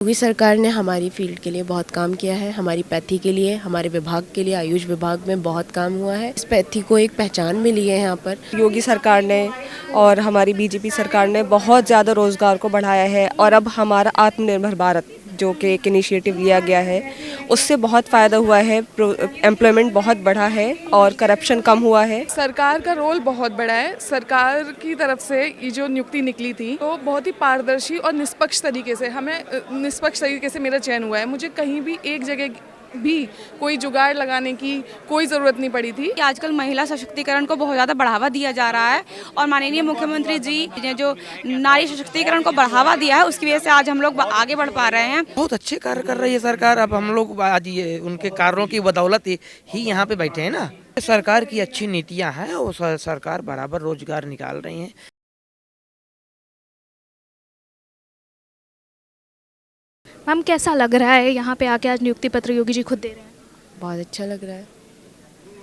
योगी सरकार ने हमारी फील्ड के लिए बहुत काम किया है। हमारी पैथी के लिए, हमारे विभाग के लिए, आयुष विभाग में बहुत काम हुआ है। इस पैथी को एक पहचान मिली है यहाँ पर। योगी सरकार ने और हमारी बीजेपी सरकार ने बहुत ज़्यादा रोज़गार को बढ़ाया है और अब हमारा आत्मनिर्भर भारत जो कि एक इनिशिएटिव लिया गया है उससे बहुत फ़ायदा हुआ है। एम्प्लॉयमेंट बहुत बढ़ा है और करप्शन कम हुआ है। सरकार का रोल बहुत बड़ा है। सरकार की तरफ से ये जो नियुक्ति निकली थी तो बहुत ही पारदर्शी और निष्पक्ष तरीके से निष्पक्ष तरीके से मेरा चयन हुआ है। मुझे कहीं भी एक जगह भी कोई जुगाड़ लगाने की कोई ज़रूरत नहीं पड़ी थी। आजकल महिला सशक्तिकरण को बहुत ज़्यादा बढ़ावा दिया जा रहा है और माननीय मुख्यमंत्री जी ने जो नारी सशक्तिकरण को बढ़ावा दिया है उसकी वजह से आज हम लोग आगे बढ़ पा रहे हैं। बहुत अच्छे कार्य कर रही है सरकार। अब हम लोग आज ये उनके कार्यों की बदौलत ही यहाँ पे बैठे हैं ना। सरकार की अच्छी नीतियाँ हैं और सरकार बराबर रोजगार निकाल रही है। मैम कैसा लग रहा है यहाँ पे आके आज नियुक्ति पत्र योगी जी खुद दे रहे हैं? बहुत अच्छा लग रहा है।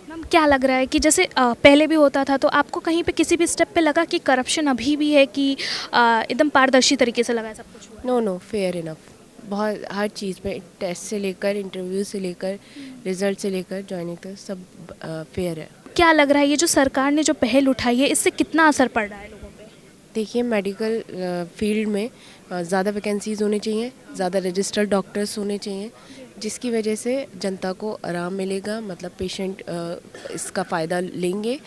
मैम क्या लग रहा है कि जैसे पहले भी होता था तो आपको कहीं पे किसी भी स्टेप पे लगा कि करप्शन अभी भी है कि एकदम पारदर्शी तरीके से लगा है सब कुछ? No fair enough. बहुत हर चीज़ पे, टेस्ट से लेकर, इंटरव्यू से लेकर, रिजल्ट से लेकर, ज्वाइनिंग तक सब फेयर है। क्या लग रहा है ये जो सरकार ने जो पहल उठाई है इससे कितना असर पड़ रहा है लोगों पे? देखिए, मेडिकल फील्ड में ज़्यादा वैकेंसीज़ होनी चाहिए, ज़्यादा रजिस्टर्ड डॉक्टर्स होने चाहिए, जिसकी वजह से जनता को आराम मिलेगा। मतलब पेशेंट इसका फ़ायदा लेंगे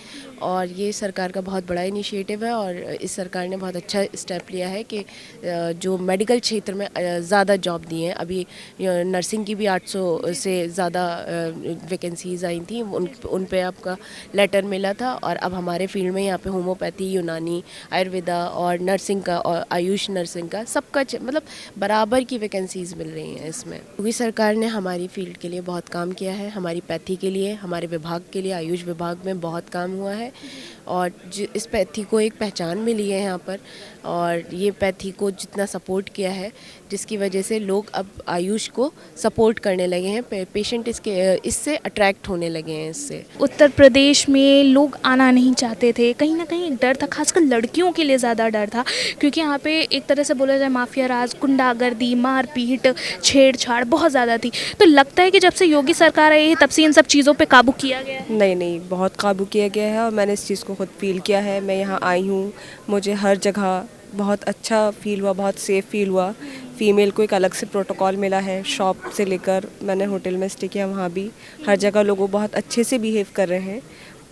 और ये सरकार का बहुत बड़ा इनिशिएटिव है। और इस सरकार ने बहुत अच्छा स्टेप लिया है कि जो मेडिकल क्षेत्र में ज़्यादा जॉब दिए हैं। अभी नर्सिंग की भी 800 से ज़्यादा वैकेंसीज़ आई थी, उन पे आपका लेटर मिला था। और अब हमारे फील्ड में यहाँ पे होम्योपैथी, यूनानी, आयुर्वेदा और नर्सिंग का और आयुष नर्सिंग का सबका मतलब बराबर की वैकेंसीज़ मिल रही हैं इसमें। योगी सरकार ने हमारी फील्ड के लिए बहुत काम किया है। हमारी पैथी के लिए, हमारे विभाग के लिए, आयुष विभाग में बहुत काम हुआ है। और इस पैथी को एक पहचान मिली है यहाँ पर। और ये पैथी को जितना सपोर्ट किया है, जिसकी वजह से लोग अब आयुष को सपोर्ट करने लगे हैं। पेशेंट इससे अट्रैक्ट होने लगे हैं इससे। उत्तर प्रदेश में लोग आना नहीं चाहते थे, कहीं ना कहीं एक डर था, खासकर लड़कियों के लिए ज़्यादा डर था, क्योंकि यहाँ पे एक तरह से बोला जाए माफिया राज, गुंडागर्दी, मारपीट, छेड़छाड़ बहुत ज़्यादा थी। तो लगता है कि जब से योगी सरकार आई है तब से इन सब चीज़ों पे काबू किया गया है? नहीं, बहुत काबू किया गया है और मैंने इस चीज़ को खुद फील किया है। मैं यहाँ आई हूँ, मुझे हर जगह बहुत अच्छा फील हुआ, बहुत सेफ़ फील हुआ। फ़ीमेल को एक अलग से प्रोटोकॉल मिला है। शॉप से लेकर मैंने होटल में स्टे किया, वहाँ भी हर जगह लोग बहुत अच्छे से बिहेव कर रहे हैं।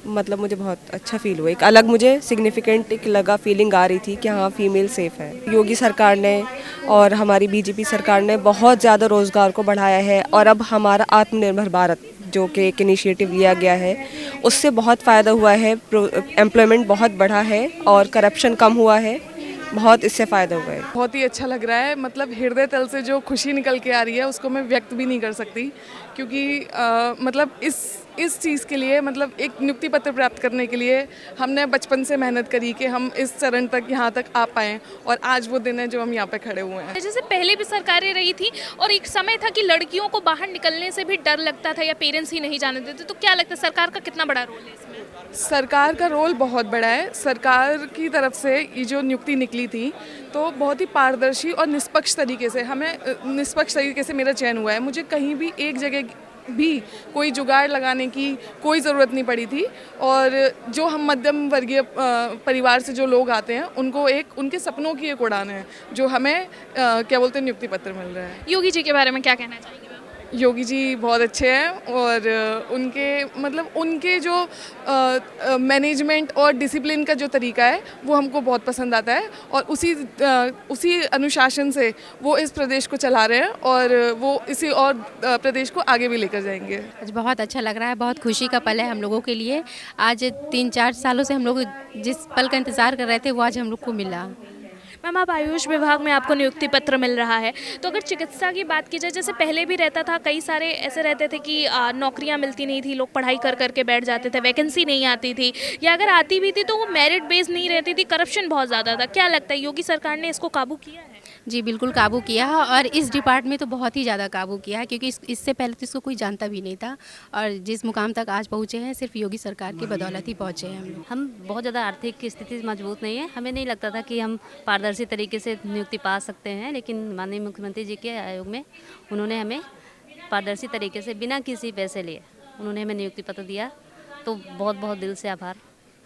मतलब मुझे बहुत अच्छा फील हुआ। एक अलग मुझे सिग्निफिकेंट एक लगा, फीलिंग आ रही थी कि हाँ फीमेल सेफ़ है। योगी सरकार ने और हमारी बीजेपी सरकार ने बहुत ज़्यादा रोज़गार को बढ़ाया है और अब हमारा आत्मनिर्भर भारत जो कि एक इनिशिएटिव लिया गया है उससे बहुत फ़ायदा हुआ है। एम्प्लॉयमेंट बहुत बढ़ा है और करप्शन कम हुआ है। बहुत इससे फ़ायदा हुआ है। बहुत ही अच्छा लग रहा है। मतलब हृदय तल से जो खुशी निकल के आ रही है उसको मैं व्यक्त भी नहीं कर सकती, क्योंकि मतलब इस चीज़ के लिए, मतलब एक नियुक्ति पत्र प्राप्त करने के लिए हमने बचपन से मेहनत करी कि हम इस चरण तक यहाँ तक आ पाएँ और आज वो दिन है जो हम यहाँ पे खड़े हुए हैं। जैसे पहले भी सरकारें रही थी और एक समय था कि लड़कियों को बाहर निकलने से भी डर लगता था या पेरेंट्स ही नहीं जाने देते, तो क्या लगता है सरकार का कितना बड़ा रोल है इसमें? सरकार का रोल बहुत बड़ा है। सरकार की तरफ से ये जो नियुक्ति निकली थी तो बहुत ही पारदर्शी और निष्पक्ष तरीके से मेरा चयन हुआ है। मुझे कहीं भी एक जगह भी कोई जुगाड़ लगाने की कोई ज़रूरत नहीं पड़ी थी। और जो हम मध्यम वर्गीय परिवार से जो लोग आते हैं उनके सपनों की एक उड़ान है जो हमें क्या बोलते हैं नियुक्ति पत्र मिल रहा है। योगी जी के बारे में क्या कहना चाहेंगे? योगी जी बहुत अच्छे हैं और उनके जो मैनेजमेंट और डिसिप्लिन का जो तरीका है वो हमको बहुत पसंद आता है। और उसी अनुशासन से वो इस प्रदेश को चला रहे हैं और वो इसी और प्रदेश को आगे भी लेकर जाएंगे। आज बहुत अच्छा लग रहा है। बहुत खुशी का पल है हम लोगों के लिए। आज 3-4 सालों से हम लोग जिस पल का इंतज़ार कर रहे थे वो आज हम लोग को मिला। मैम आप आयुष विभाग में आपको नियुक्ति पत्र मिल रहा है, तो अगर चिकित्सा की बात की जाए, जैसे पहले भी रहता था, कई सारे ऐसे रहते थे कि नौकरियां मिलती नहीं थी, लोग पढ़ाई कर करके बैठ जाते थे, वैकेंसी नहीं आती थी, या अगर आती भी थी तो वो मेरिट बेस्ड नहीं रहती थी, करप्शन बहुत ज़्यादा था। क्या लगता है योगी सरकार ने इसको काबू किया है? जी बिल्कुल काबू किया है, और इस डिपार्टमेंट में तो बहुत ही ज़्यादा काबू किया है, क्योंकि इससे पहले तो इसको कोई जानता भी नहीं था, और जिस मुकाम तक आज पहुँचे हैं सिर्फ योगी सरकार की बदौलत ही पहुँचे हैं हम लोग। हम बहुत ज़्यादा आर्थिक स्थिति मजबूत नहीं है, हमें नहीं लगता था कि हम पारदर्शी तरीके से नियुक्ति पा सकते हैं, लेकिन माननीय मुख्यमंत्री जी के आयोग में उन्होंने हमें पारदर्शी तरीके से बिना किसी पैसे लिए उन्होंने हमें नियुक्ति पत्र दिया। तो बहुत बहुत दिल से आभार।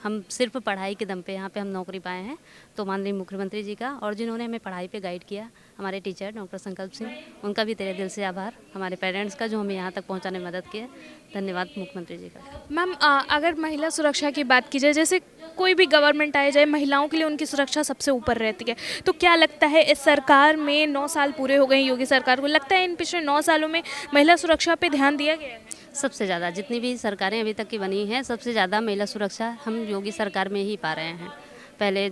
हम सिर्फ पढ़ाई के दम पे यहाँ पे हम नौकरी पाए हैं, तो माननीय मुख्यमंत्री जी का और जिन्होंने हमें पढ़ाई पे गाइड किया, हमारे टीचर डॉक्टर संकल्प सिंह, उनका भी तेरे दिल से आभार। हमारे पेरेंट्स का जो हमें यहाँ तक पहुँचाने में मदद की है, धन्यवाद मुख्यमंत्री जी का। मैम अगर महिला सुरक्षा की बात की जाए, जैसे कोई भी गवर्नमेंट आए जाए, महिलाओं के लिए उनकी सुरक्षा सबसे ऊपर रहती है, तो क्या लगता है इस सरकार में 9 साल पूरे हो गए योगी सरकार को, लगता है इन पिछले 9 सालों में महिला सुरक्षा पे ध्यान दिया गया है? सबसे ज़्यादा जितनी भी सरकारें अभी तक की बनी हैं, सबसे ज़्यादा महिला सुरक्षा हम योगी सरकार में ही पा रहे हैं। पहले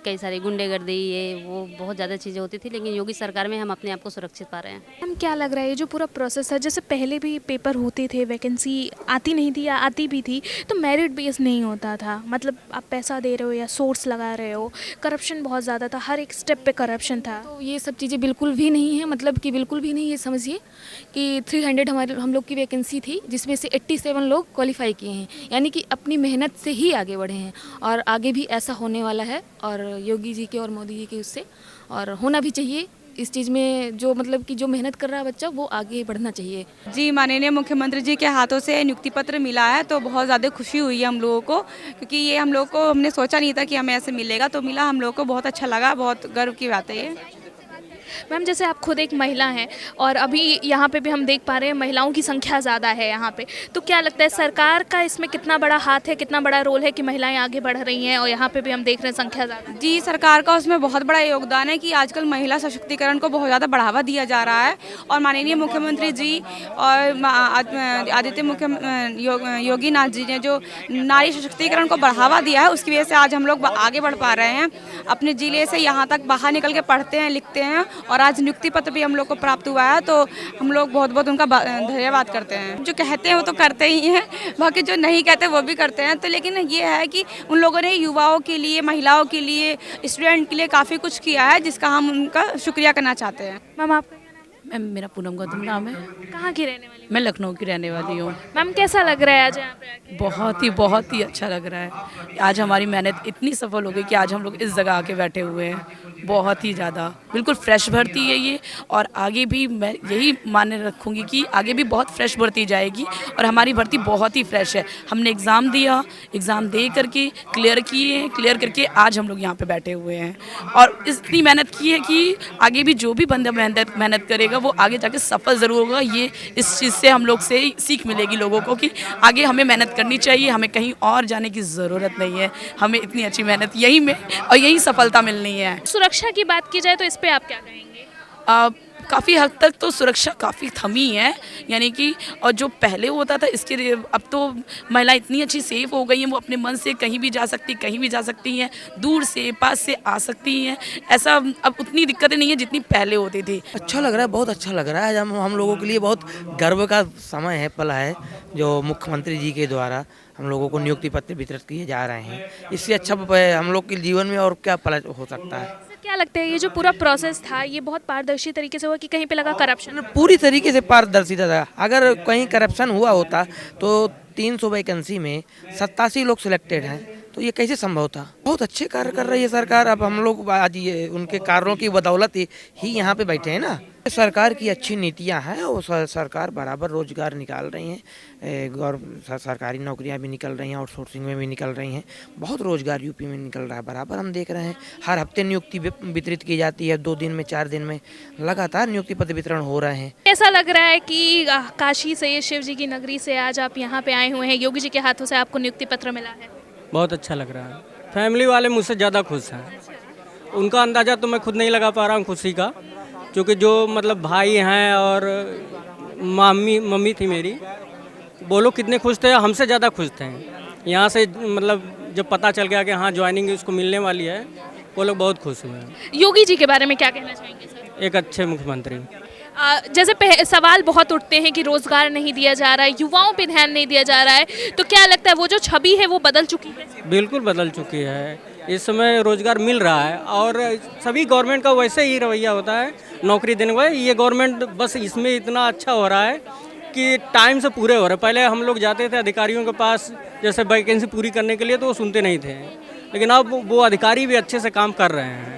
कई सारी गुंडेगर्दी ये वो बहुत ज़्यादा चीज़ें होती थी, लेकिन योगी सरकार में हम अपने आप को सुरक्षित पा रहे हैं। हम क्या लग रहा है ये जो पूरा प्रोसेस है, जैसे पहले भी पेपर होते थे, वैकेंसी आती नहीं थी या आती भी थी तो मेरिट बेस नहीं होता था, मतलब आप पैसा दे रहे हो या सोर्स लगा रहे हो, करप्शन बहुत ज़्यादा था, हर एक स्टेप पे करप्शन था। तो ये सब चीज़ें बिल्कुल भी नहीं है, मतलब कि बिल्कुल भी नहीं। ये समझिए कि 300 हम लोग की वैकेंसी थी, जिसमें से 87 लोग क्वालिफाई किए हैं, यानी कि अपनी मेहनत से ही आगे बढ़े हैं, और आगे भी ऐसा होने वाला है, और योगी जी के और मोदी जी के उससे, और होना भी चाहिए इस चीज़ में। जो मतलब कि जो मेहनत कर रहा है बच्चा, वो आगे बढ़ना चाहिए। जी माननीय मुख्यमंत्री जी के हाथों से नियुक्ति पत्र मिला है, तो बहुत ज़्यादा खुशी हुई है हम लोगों को, क्योंकि ये हम लोग को हमने सोचा नहीं था कि हमें ऐसे मिलेगा, तो मिला, हम लोग को बहुत अच्छा लगा, बहुत गर्व की बात है ये। मैम जैसे आप खुद एक महिला हैं और अभी यहाँ पे भी हम देख पा रहे हैं महिलाओं की संख्या ज़्यादा है यहाँ पे, तो क्या लगता है सरकार का इसमें कितना बड़ा हाथ है, कितना बड़ा रोल है कि महिलाएं आगे बढ़ रही हैं और यहाँ पे भी हम देख रहे हैं संख्या ज़्यादा? जी सरकार का उसमें बहुत बड़ा योगदान है कि आजकल महिला सशक्तिकरण को बहुत ज़्यादा बढ़ावा दिया जा रहा है, और माननीय मुख्यमंत्री जी और योगी नाथ जी ने जो नारी सशक्तिकरण को बढ़ावा दिया है, उसकी वजह से आज हम लोग आगे बढ़ पा रहे हैं। अपने ज़िले से यहाँ तक बाहर निकल के पढ़ते हैं, लिखते हैं, और आज नियुक्ति पत्र भी हम लोग को प्राप्त हुआ है, तो हम लोग बहुत बहुत उनका धन्यवाद करते हैं। जो कहते हैं वो तो करते ही हैं, बाकी जो नहीं कहते वो भी करते हैं। तो लेकिन ये है कि उन लोगों ने युवाओं के लिए, महिलाओं के लिए, स्टूडेंट के लिए काफ़ी कुछ किया है, जिसका हम उनका शुक्रिया करना चाहते हैं। मैम आपका मैम मेरा पूनम गौतम नाम है। कहाँ की रहने वाली? मैं लखनऊ की रहने वाली हूँ। मैम कैसा लग रहा है आज यहाँ पे आके? बहुत ही अच्छा लग रहा है। आज हमारी मेहनत इतनी सफल हो गई कि आज हम लोग इस जगह आके बैठे हुए हैं। बहुत ही ज़्यादा बिल्कुल फ्रेश भर्ती है ये, और आगे भी मैं यही माने रखूँगी कि आगे भी बहुत फ्रेश भर्ती जाएगी, और हमारी भर्ती बहुत ही फ्रेश है। हमने एग्ज़ाम दिया, एग्ज़ाम दे करके क्लियर किए हैं, क्लियर करके आज हम लोग यहाँ पे बैठे हुए हैं, और इतनी मेहनत की है कि आगे भी जो भी बंदा मेहनत करेगा वो आगे जाके सफल ज़रूर होगा। ये इस चीज़ से हम लोग से सीख मिलेगी लोगों को कि आगे हमें मेहनत करनी चाहिए, हमें कहीं और जाने की ज़रूरत नहीं है, हमें इतनी अच्छी मेहनत यही में और यही सफलता मिलनी है। सुरक्षा की बात की जाए तो इस पे आप क्या कहेंगे? काफ़ी हद तक तो सुरक्षा काफ़ी थमी है, यानी कि और जो पहले होता था इसके अब तो महिला इतनी अच्छी सेफ हो गई हैं, वो अपने मन से कहीं भी जा सकती हैं, दूर से पास से आ सकती हैं। ऐसा अब उतनी दिक्कतें नहीं है जितनी पहले होती थी। अच्छा लग रहा है, बहुत अच्छा लग रहा है। हम लोगों के लिए बहुत गर्व का समय है, पल है, जो मुख्यमंत्री जी के द्वारा हम लोगों को नियुक्ति पत्र वितरित किए जा रहे हैं। इससे अच्छा हम लोग के जीवन में और क्या पल हो सकता है। क्या लगता है ये जो पूरा प्रोसेस था ये बहुत पारदर्शी तरीके से हुआ कि कहीं पे लगा करप्शन? पूरी तरीके से पारदर्शिता था। अगर कहीं करप्शन हुआ होता तो 300 वैकेंसी में 87 लोग सिलेक्टेड हैं, तो ये कैसे संभव था। बहुत अच्छे कार्य कर रही है सरकार। अब हम लोग आज ये उनके कार्यों की बदौलत ही यहाँ पे बैठे हैं ना। सरकार की अच्छी नीतियाँ हैं, और सरकार बराबर रोजगार निकाल रही हैं, और सरकारी नौकरियाँ भी निकल रही हैं, आउटसोर्सिंग में भी निकल रही हैं। बहुत रोजगार यूपी में निकल रहा है, बराबर हम देख रहे हैं। हर हफ्ते नियुक्ति वितरित की जाती है, 2 दिन में 4 दिन में लगातार नियुक्ति पत्र वितरण हो रहे हैं। ऐसा लग रहा है कि काशी से, शिव जी की नगरी से आज आप यहाँ पे आए हुए हैं, योगी जी के हाथों से आपको नियुक्ति पत्र मिला है। बहुत अच्छा लग रहा है। फैमिली वाले मुझसे ज़्यादा खुश हैं। उनका अंदाज़ा तो मैं खुद नहीं लगा पा रहा हूँ खुशी का, क्योंकि जो मतलब भाई हैं और मम्मी थी मेरी, वो लोग कितने खुश थे, हमसे ज़्यादा खुश थे। यहाँ से मतलब जब पता चल गया कि हाँ ज्वाइनिंग उसको मिलने वाली है, वो लोग बहुत खुश हुए हैं। योगी जी के बारे में क्या कहना चाहेंगे सर? एक अच्छे मुख्यमंत्री। जैसे सवाल बहुत उठते हैं कि रोजगार नहीं दिया जा रहा है, युवाओं पे ध्यान नहीं दिया जा रहा है, तो क्या लगता है वो जो छवि है वो बदल चुकी है? बिल्कुल बदल चुकी है। इस समय रोज़गार मिल रहा है और सभी गवर्नमेंट का वैसे ही रवैया होता है नौकरी देने का। ये गवर्नमेंट बस इसमें इतना अच्छा हो रहा है कि टाइम से पूरे हो रहे। पहले हम लोग जाते थे अधिकारियों के पास जैसे वैकेंसी पूरी करने के लिए, तो वो सुनते नहीं थे, लेकिन अब वो अधिकारी भी अच्छे से काम कर रहे हैं।